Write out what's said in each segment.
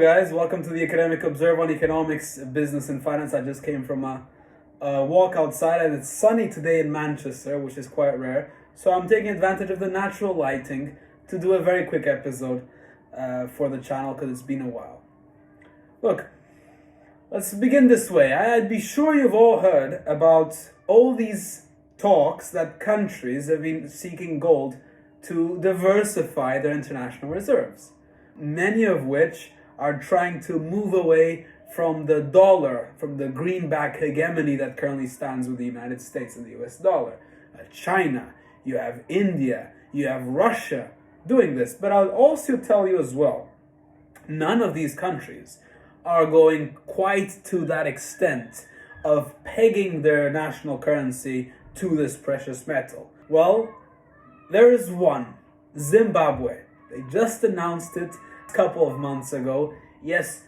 guys, welcome to the Academic Observer on Economics, Business and Finance. I just came from a walk outside and it's sunny today in Manchester, which is quite rare. So I'm taking advantage of the natural lighting to do a very quick episode for the channel because it's been a while. Look, let's begin this way. I'd be sure you've all heard about all these talks that countries have been seeking gold to diversify their international reserves, many of which are trying to move away from the dollar, from the greenback hegemony that currently stands with the United States and the US dollar. China, you have India, you have Russia doing this. But I'll also tell you as well, none of these countries are going quite to that extent of pegging their national currency to this precious metal. Well, there is one, Zimbabwe. They just announced it a couple of months ago. Yes,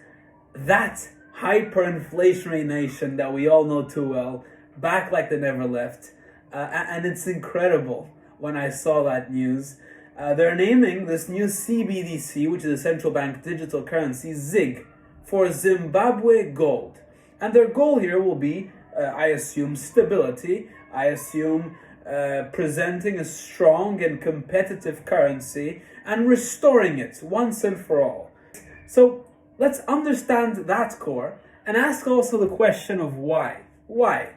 that hyperinflationary nation that we all know too well, back like they never left. And it's incredible when I saw that news. They're naming this new CBDC, which is a central bank digital currency, ZiG, for Zimbabwe Gold. And their goal here will be, I assume, stability. I assume presenting a strong and competitive currency and restoring it once and for all. So let's understand that core and ask also the question of why. Why?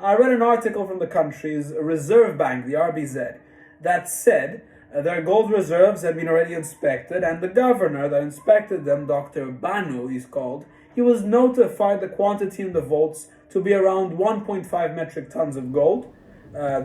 I read an article from the country's Reserve Bank, the RBZ, that said their gold reserves had been already inspected, and the governor that inspected them, Dr. Banu he's called, he was notified the quantity in the vaults to be around 1.5 metric tons of gold,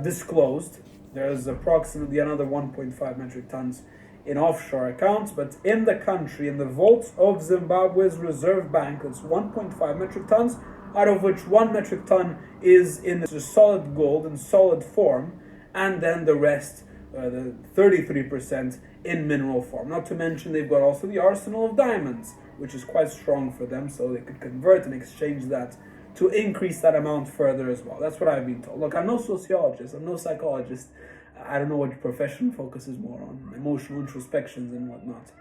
disclosed. There's approximately another 1.5 metric tons in offshore accounts, but in the country, in the vaults of Zimbabwe's Reserve Bank, it's 1.5 metric tons, out of which 1 metric ton is in solid gold in solid form, and then the rest, the 33%, in mineral form. Not to mention they've got also the arsenal of diamonds, which is quite strong for them, so they could convert and exchange that to increase that amount further as well. That's what I've been told. Look, I'm no sociologist, I'm no psychologist. I don't know what your profession focuses more on, emotional introspections and whatnot.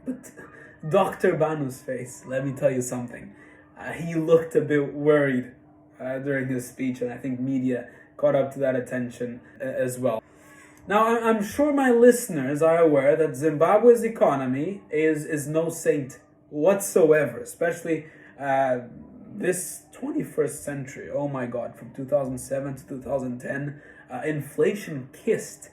But Dr. Banu's face, let me tell you something. He looked a bit worried during his speech, and I think media caught up to that attention as well. Now, I'm sure my listeners are aware that Zimbabwe's economy is no saint whatsoever, especially this 21st century. Oh my God, from 2007 to 2010, inflation kissed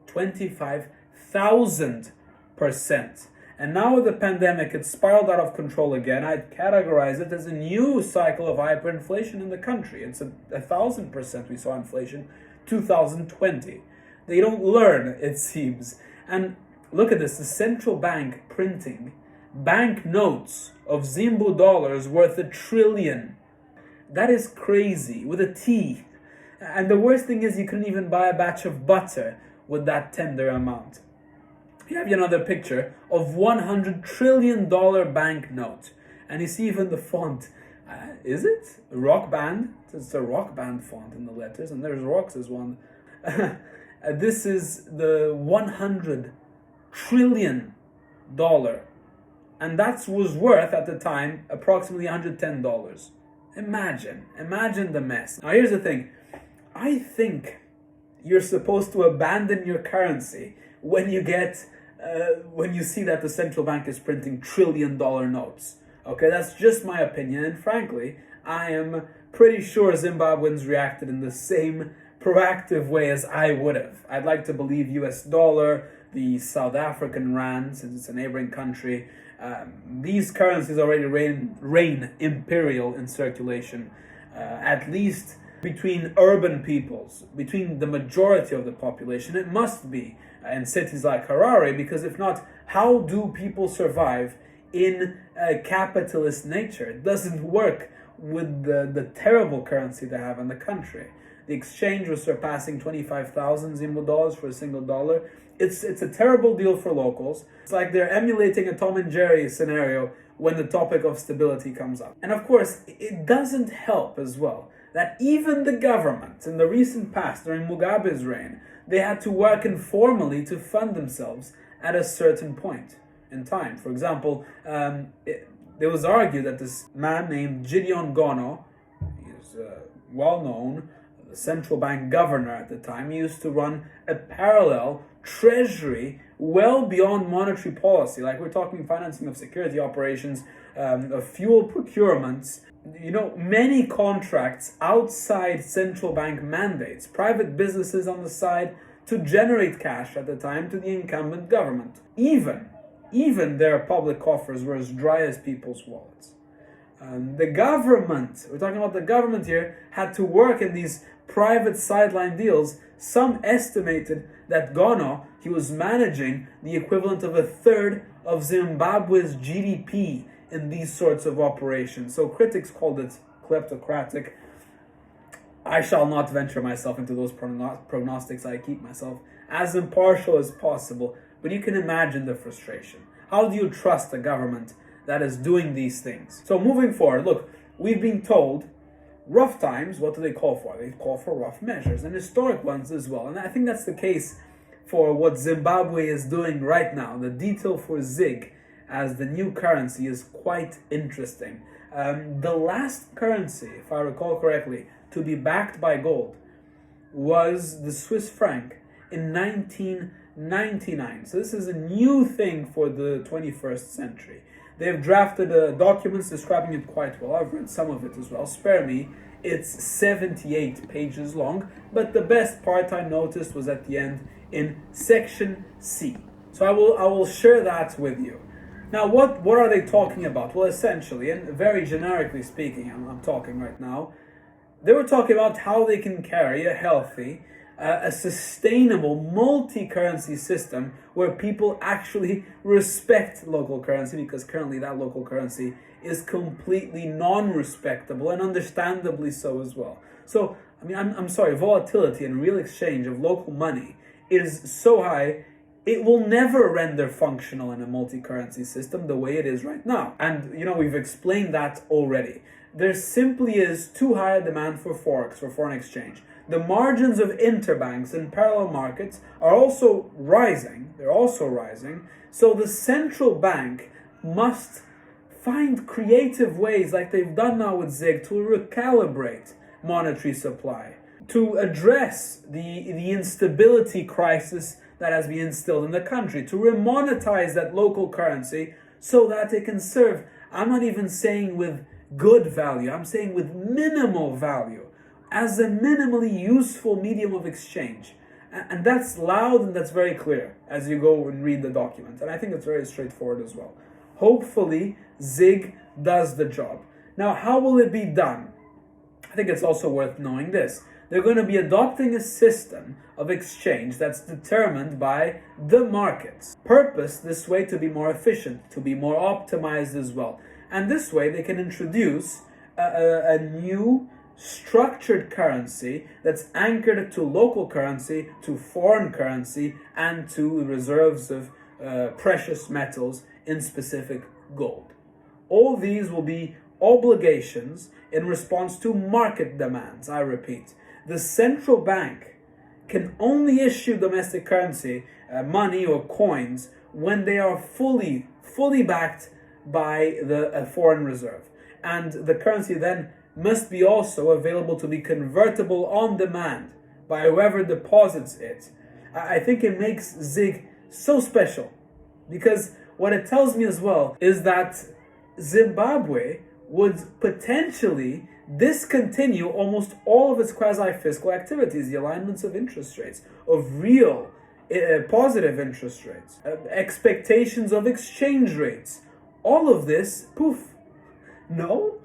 25,000%. And now with the pandemic, it's spiraled out of control again. I'd categorize it as a new cycle of hyperinflation in the country. It's 1,000% we saw inflation 2020. They don't learn, it seems. And look at this, the central bank printing bank notes of Zimbu dollars worth $1 trillion. That is crazy, with a T. And the worst thing is you couldn't even buy a batch of butter with that tender amount. You have another picture of $100 trillion banknote. And you see even the font. Is it? Rock band? It's a rock band font in the letters, and there's rocks as one. This is the $100 trillion. And that was worth, at the time, approximately $110. Imagine the mess. Now here's the thing. I think you're supposed to abandon your currency when you see that the central bank is printing $1 trillion notes. Okay, that's just my opinion, and frankly, I am pretty sure Zimbabweans reacted in the same proactive way as I would have. I'd like to believe US dollar, the South African rand, since it's a neighboring country, these currencies already reign imperial in circulation, at least between urban peoples, between the majority of the population. It must be in cities like Harare, because if not, how do people survive in a capitalist nature? It doesn't work with the terrible currency they have in the country. The exchange was surpassing 25,000 Zimbu dollars for a single dollar. It's a terrible deal for locals. It's like they're emulating a Tom and Jerry scenario when the topic of stability comes up. And of course, it doesn't help as well that even the government in the recent past, during Mugabe's reign, they had to work informally to fund themselves at a certain point. in time. For example, there was argued that this man named Gideon Gono, he's well known, the central bank governor at the time, used to run a parallel treasury well beyond monetary policy. Like, we're talking financing of security operations, of fuel procurements, many contracts outside central bank mandates, private businesses on the side to generate cash at the time to the incumbent government. Even their public coffers were as dry as people's wallets. The government, we're talking about the government here, had to work in these private sideline deals. Some estimated that Gono, he was managing the equivalent of a third of Zimbabwe's GDP in these sorts of operations. So critics called it kleptocratic. I shall not venture myself into those prognostics. I keep myself as impartial as possible. But you can imagine the frustration. How do you trust a government that is doing these things? So moving forward, look, we've been told rough times, what do they call for? They call for rough measures, and historic ones as well. And I think that's the case for what Zimbabwe is doing right now. The detail for ZiG as the new currency is quite interesting. The last currency, if I recall correctly, to be backed by gold was the Swiss franc in 1999. So this is a new thing for the 21st century. They've drafted documents describing it quite well. I've read some of it as well. Spare me. It's 78 pages long, but the best part I noticed was at the end in section C. So I will share that with you. Now, what are they talking about? Well, essentially, and very generically speaking, I'm talking right now, they were talking about how they can carry a healthy, a sustainable multi-currency system where people actually respect local currency, because currently that local currency is completely non-respectable, and understandably so as well. So, I'm sorry, volatility and real exchange of local money is so high, it will never render functional in a multi-currency system the way it is right now. And, we've explained that already. There simply is too high a demand for forex, for foreign exchange. The margins of interbanks and parallel markets are also rising. They're also rising. So the central bank must find creative ways, like they've done now with ZiG, to recalibrate monetary supply, to address the instability crisis that has been instilled in the country, to remonetize that local currency so that it can serve, I'm not even saying with good value, I'm saying with minimal value, as a minimally useful medium of exchange. And that's loud and that's very clear as you go and read the document. And I think it's very straightforward as well. Hopefully, ZiG does the job. Now, how will it be done? I think it's also worth knowing this. They're going to be adopting a system of exchange that's determined by the markets. Purpose this way to be more efficient, to be more optimized as well. And this way they can introduce a new structured currency that's anchored to local currency, to foreign currency, and to reserves of precious metals, in specific gold. All these will be obligations in response to market demands. I repeat, the central bank can only issue domestic currency, money or coins, when they are fully backed by the foreign reserve. And the currency then must be also available to be convertible on demand by whoever deposits it. I think it makes ZiG so special, because what it tells me as well is that Zimbabwe would potentially discontinue almost all of its quasi-fiscal activities, the alignments of interest rates, of real positive interest rates, expectations of exchange rates. All of this, poof. No?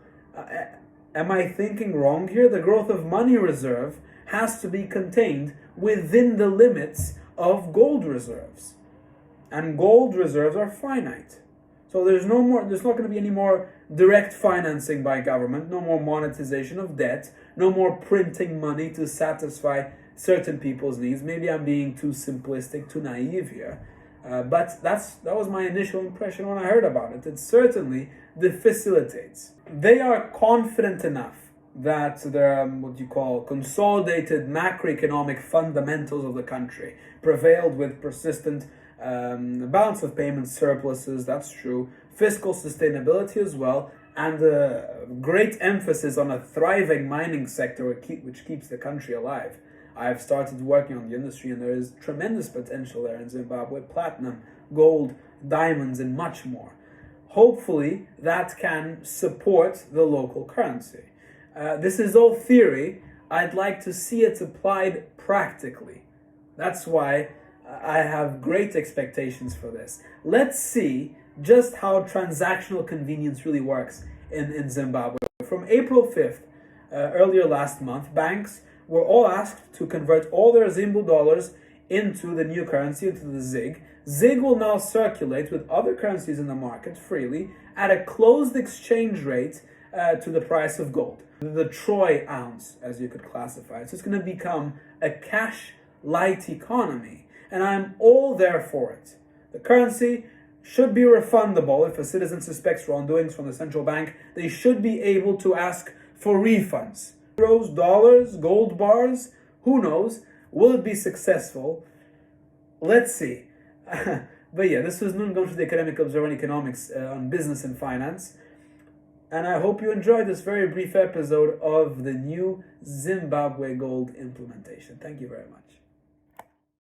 Am I thinking wrong here? The growth of money reserve has to be contained within the limits of gold reserves. And gold reserves are finite. So there's not going to be any more direct financing by government, no more monetization of debt, no more printing money to satisfy certain people's needs. Maybe I'm being too simplistic, too naive here. But that was my initial impression when I heard about it. It certainly facilitates. They are confident enough that the what you call consolidated macroeconomic fundamentals of the country prevailed with persistent balance of payments surpluses, that's true, fiscal sustainability as well, and a great emphasis on a thriving mining sector which keeps the country alive. I've started working on the industry, and there is tremendous potential there in Zimbabwe: platinum, gold, diamonds, and much more. Hopefully, that can support the local currency. This is all theory. I'd like to see it applied practically. That's why I have great expectations for this. Let's see just how transactional convenience really works in Zimbabwe. From April 5th, earlier last month, banks were all asked to convert all their Zimbu dollars into the new currency, into the ZiG. ZiG will now circulate with other currencies in the market freely at a closed exchange rate to the price of gold. The Troy ounce, as you could classify it. So it's going to become a cash-light economy, and I'm all there for it. The currency should be refundable. If a citizen suspects wrongdoings from the central bank, they should be able to ask for refunds. Euros, dollars, gold bars, who knows? Will it be successful? Let's see. But yeah, this was Nun Gomsh, the Academic Observer on Economics on Business and Finance. And I hope you enjoyed this very brief episode of the new Zimbabwe Gold implementation. Thank you very much.